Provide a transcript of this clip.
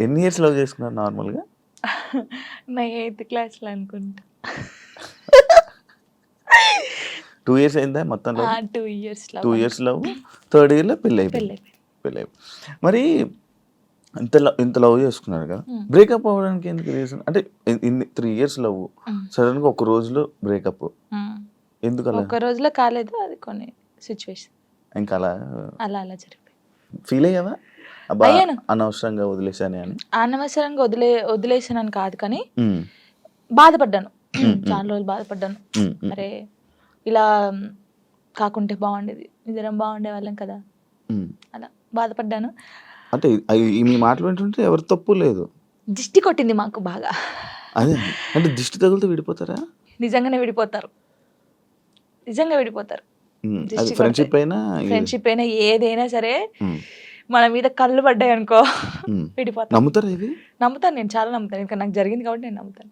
ఎన్ని years love చేసుకున్నారు నార్మల్గా? నా 8th క్లాస్‌లో అనుకుంటా. 2 ఇయర్స్ అయిందా మొత్తం love? 2 years 2 love. Years love, third ఇయర్లో పెళ్ళి అయిపోయింది. మరి ఇంత లవ్ చేసుకున్నారు కదా, బ్రేకప్ అవ్వడానికి ఎందుకు రీజన్? అంటే ఇన్ని 3 ఇయర్స్ లవ్, సడన్గా ఒక రోజులో బ్రేకప్ ఎందుకు అలా? ఒక రోజులో కాలేదు, అది కొన్ని సిచ్యువేషన్ ఇంకా అలా అలా అలా జరిగిపోయింది. ఫీల్ అయ్యావా? అబ్బా అయ్యాను. అనవసరంగా వదిలేశానే అని. అనవసరంగా వదిలేసానని కాదు కానీ బాధపడ్డాను. చాలా రోజులు బాధపడ్డాను. అరే ఇలా కాకుంటే బాగుండేది, ఇద్దరం బాగుండే వాళ్ళం కదా, అలా బాధపడ్డాను. అంటే మీ మాటలు వింటుంటే ఎవరి తప్పు లేదు. దిష్టి కొట్టింది మాకు బాగా. అదే అంటే దిష్టి తగులుతూ విడిపోతారా? నిజంగానే విడిపోతారు, నిజంగా విడిపోతారు. అది ఫ్రెండ్షిప్ అయినా ఫ్రెండ్షిప్ అయినా ఏదైనా సరే మన మీద కళ్ళు పడ్డాయి అనుకో విడిపోతాను. నమ్ముతారా ఇది? నమ్ముతాను, నేను చాలా నమ్ముతాను. ఇంకా నాకు జరిగింది కాబట్టి నేను నమ్ముతాను.